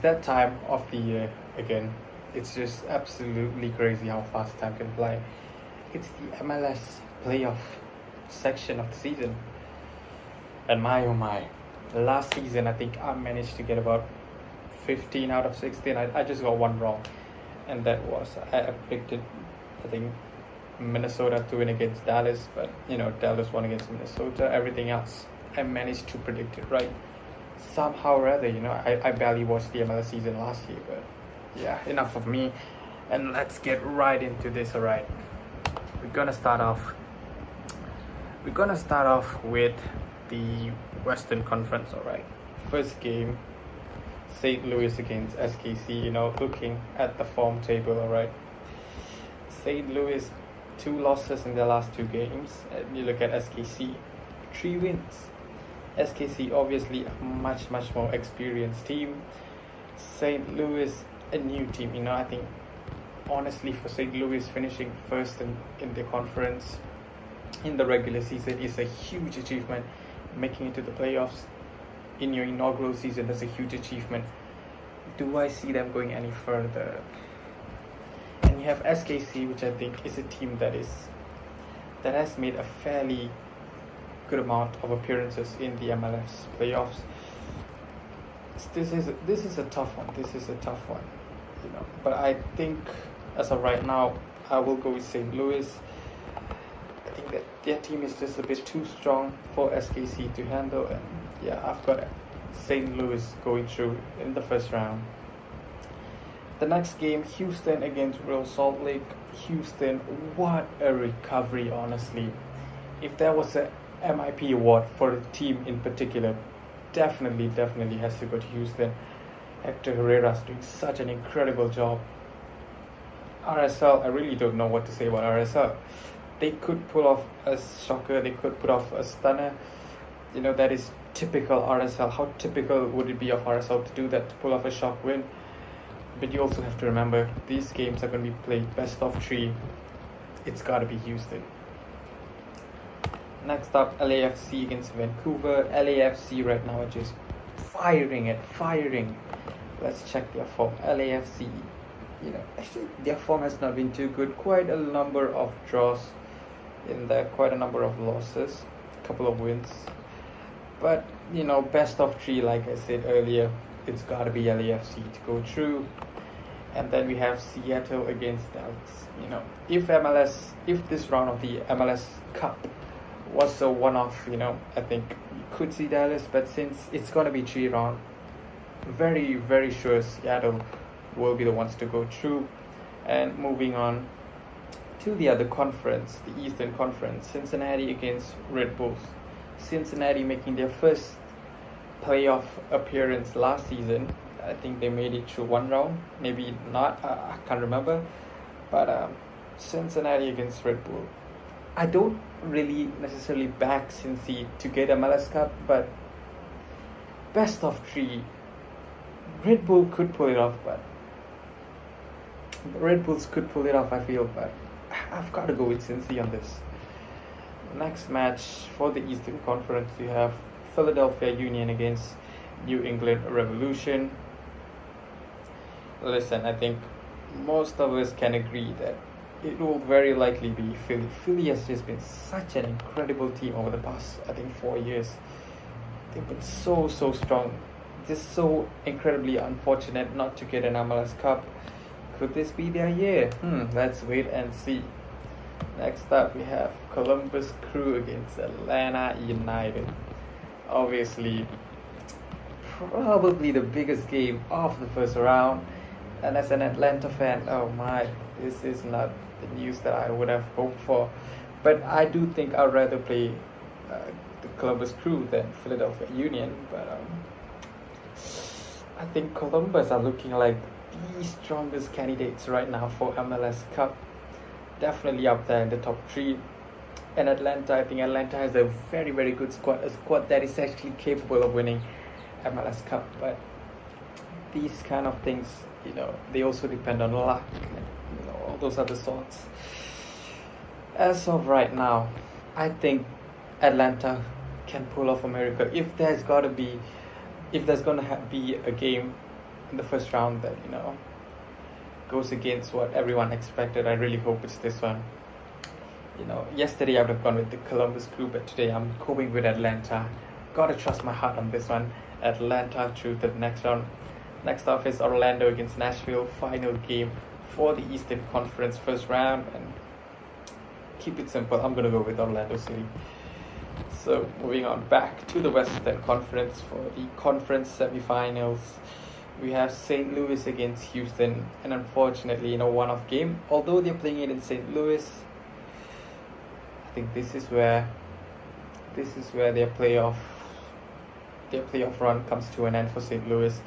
that time of the year again. It's just absolutely crazy how fast time can fly. It's the MLS playoff section of the season. And my oh my, last season I think I managed to get about 15 out of 16. I just got one wrong. And that was, I predicted, I think, Minnesota to win against Dallas. But, Dallas won against Minnesota. Everything else, I managed to predict it right. Somehow or other, I barely watched the MLS season last year, but yeah, enough of me, and let's get right into this. All right, we're gonna start off with the Western Conference. All right, first game, St. Louis against SKC. Looking at the form table. All right, St. Louis 2 losses in their last 2 games, and you look at SKC 3 wins. SKC obviously a much more experienced team. St. Louis a new team. I think honestly for St. Louis finishing first in the conference in the regular season is a huge achievement. Making it to the playoffs in your inaugural season, that's a huge achievement. Do I see them going any further? And you have SKC, which I think is a team that has made a fairly good amount of appearances in the MLS playoffs. This is a tough one. But I think as of right now, I will go with St. Louis. I think that their team is just a bit too strong for SKC to handle, and yeah, I've got St. Louis going through in the first round. The next game, Houston against Real Salt Lake. Houston, what a recovery, honestly. If there was a MIP award for a team in particular, definitely has to go to Houston. Hector Herrera's doing such an incredible job. RSL, I really don't know what to say about RSL. They could pull off a shocker, they could put off a stunner. That is typical RSL. How typical would it be of RSL to do that, to pull off a shock win? But you also have to remember, these games are going to be played best of 3. It's got to be Houston. Next up, LAFC against Vancouver. LAFC right now are just firing. Let's check their form. LAFC, actually their form has not been too good. Quite a number of draws in there, quite a number of losses, a couple of wins. But, best of 3, like I said earlier, it's got to be LAFC to go through. And then we have Seattle against Dallas. If this round of the MLS Cup was a one-off, I think you could see Dallas, but since it's going to be 3 rounds, very sure Seattle will be the ones to go through. And moving on to the other conference, the Eastern Conference, Cincinnati against Red Bulls. Cincinnati making their first playoff appearance last season. I think they made it through 1 round, maybe not, I can't remember. But Cincinnati against Red Bull. I don't really necessarily back Cincy to get MLS Cup, but best of 3, Red Bull could pull it off, but Red Bulls could pull it off, I feel, but I've got to go with Cincy on this. Next match for the Eastern Conference, you have Philadelphia Union against New England Revolution. Listen, I think most of us can agree that it will very likely be Philly. Philly has just been such an incredible team over the past, I think, 4 years. They've been so strong. Just so incredibly unfortunate not to get an MLS Cup. Could this be their year? Let's wait and see. Next up, we have Columbus Crew against Atlanta United. Obviously, probably the biggest game of the first round. And as an Atlanta fan, oh my, this is not the news that I would have hoped for. But I do think I'd rather play the Columbus Crew than Philadelphia Union. But I think Columbus are looking like the strongest candidates right now for MLS Cup. Definitely up there in the top 3. And Atlanta, I think Atlanta has a very good squad. A squad that is actually capable of winning MLS Cup. But these kind of things, they also depend on luck and all those other sorts. As of right now, I think Atlanta can pull off a miracle. If there's gonna be a game in the first round that goes against what everyone expected. I really hope it's this one. Yesterday I would have gone with the Columbus Crew, but today I'm going with Atlanta. Gotta trust my heart on this one. Atlanta through the next round. Next off is Orlando against Nashville, final game for the Eastern Conference first round. And keep it simple, I'm gonna go with Orlando City. So moving on back to the Western Conference for the conference semifinals. We have St. Louis against Houston, and unfortunately, one-off game. Although they're playing it in St. Louis, I think this is where their playoff run comes to an end for St. Louis.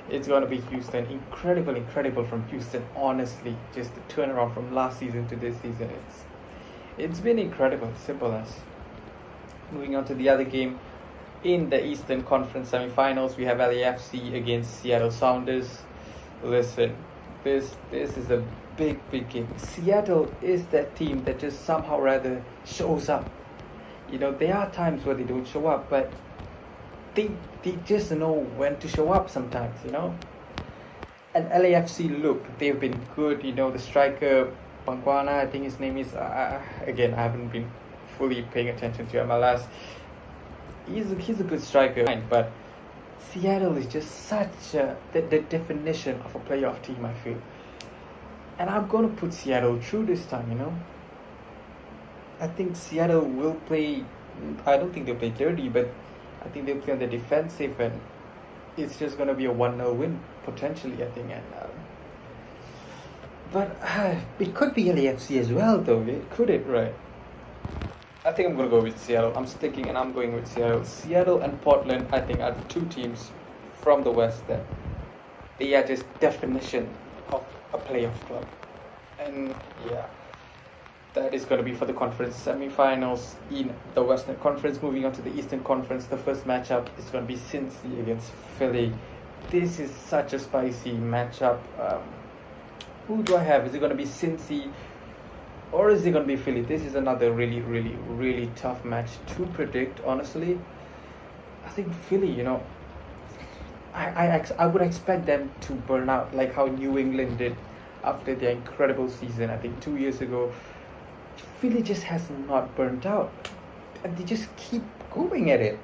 It's going to be Houston. Incredible from Houston. Honestly, just the turnaround from last season to this season. It's been incredible. Simple as. Moving on to the other game in the Eastern Conference semifinals, we have LAFC against Seattle Sounders. Listen, this is a big game. Seattle is that team that just somehow rather shows up. There are times where they don't show up, but they just know when to show up sometimes, And LAFC, look, they've been good. The striker, Pangwana, I think his name is, again, I haven't been fully paying attention to MLS. He's a good striker, but Seattle is just such the definition of a playoff team, I feel. And I'm going to put Seattle through this time, I think Seattle will play, I don't think they'll play dirty, but I think they'll play on the defensive, and it's just going to be a 1-0 win, potentially, I think. And but it could be LAFC as well, though. Could it, right? I think I'm going to go with Seattle. I'm going with Seattle. Seattle and Portland, I think, are two teams from the West that they are just definition of a playoff club. And yeah, that is going to be for the conference semifinals in the Western Conference. Moving on to the Eastern Conference, the first matchup is going to be Cincy against Philly. This is such a spicy matchup. Who do I have? Is it going to be Cincy or is it going to be Philly? This is another really tough match to predict, honestly. I think Philly, I would expect them to burn out like how New England did after their incredible season. I think 2 years ago, Philly just has not burnt out, and they just keep going at it.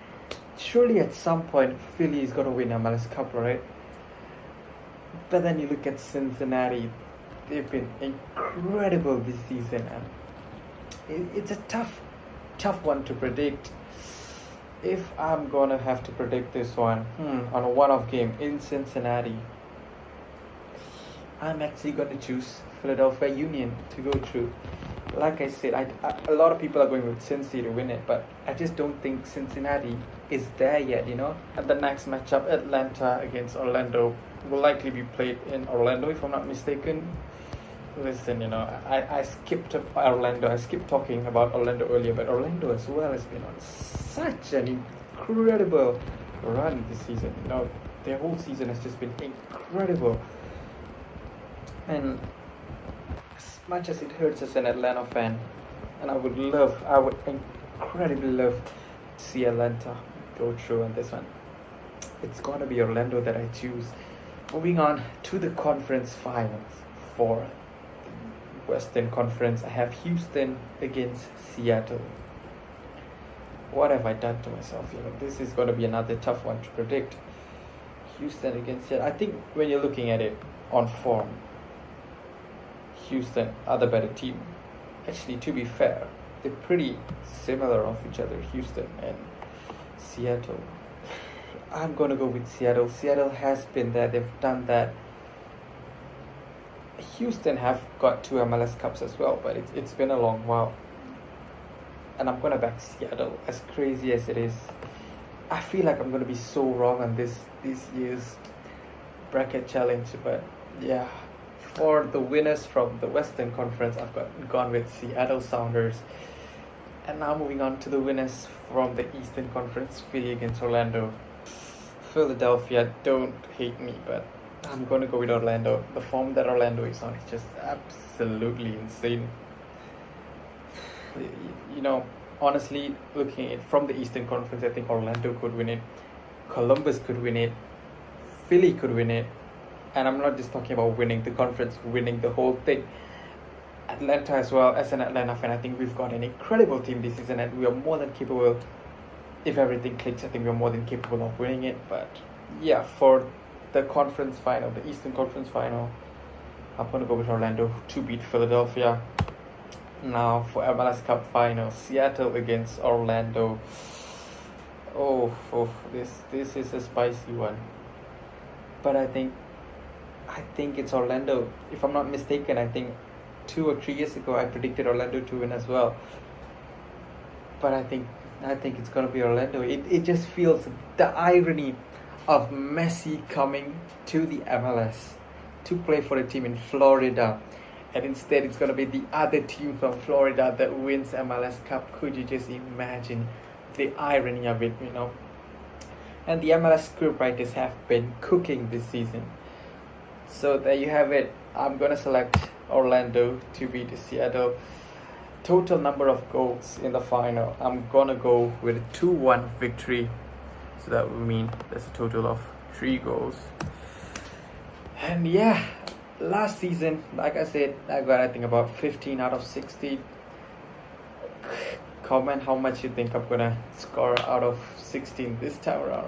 Surely at some point Philly is going to win MLS Cup, right? But then you look at Cincinnati, they've been incredible this season, and it's a tough one to predict. If I'm gonna have to predict this one on a one-off game in Cincinnati, I'm actually going to choose Philadelphia Union to go through. Like I said, a lot of people are going with Cincy to win it, but I just don't think Cincinnati is there yet, And the next matchup, Atlanta against Orlando, will likely be played in Orlando, if I'm not mistaken. Listen, I skipped Orlando. I skipped talking about Orlando earlier, but Orlando as well has been on such an incredible run this season. Their whole season has just been incredible. And as much as it hurts as an Atlanta fan, and I would incredibly love to see Atlanta go through on this one, it's gonna be Orlando that I choose. Moving on to the conference finals for the Western Conference, I have Houston against Seattle. What have I done to myself? This is going to be another tough one to predict. Houston against Seattle. I think when you're looking at it on form, Houston are the better team. Actually, to be fair, they're pretty similar of each other, Houston and Seattle. I'm going to go with Seattle. Seattle has been there. They've done that. Houston have got 2 MLS Cups as well, but it's been a long while. And I'm going to back Seattle, as crazy as it is. I feel like I'm going to be so wrong on this year's bracket challenge. But yeah, for the winners from the Western Conference, I've gone with Seattle Sounders. And now moving on to the winners from the Eastern Conference, Philly against Orlando. Philadelphia, don't hate me, but I'm going to go with Orlando. The form that Orlando is on is just absolutely insane. Honestly, looking at it from the Eastern Conference, I think Orlando could win it, Columbus could win it, Philly could win it, And I'm not just talking about winning the conference, winning the whole thing. Atlanta as well. As an Atlanta fan, I think we've got an incredible team this season, and we are more than capable. If everything clicks, I think we're more than capable of winning it. But yeah, for the conference final, the Eastern Conference final, I'm gonna go with Orlando to beat Philadelphia. Now for MLS Cup final, Seattle against Orlando. This is a spicy one. But I think it's Orlando. If I'm not mistaken, I think 2 or 3 years ago I predicted Orlando to win as well. But I think it's gonna be Orlando. It just feels the irony of Messi coming to the MLS to play for a team in Florida, and instead it's gonna be the other team from Florida that wins MLS Cup. Could you just imagine the irony of it, And the MLS script writers have been cooking this season. So there you have it. I'm gonna select Orlando to beat Seattle. Total number of goals in the final, I'm gonna go with a 2-1 victory. So that would mean there's a total of 3 goals. And yeah, last season, like I said, I got I think about 15 out of 60. Comment how much you think I'm gonna score out of 16 this time around.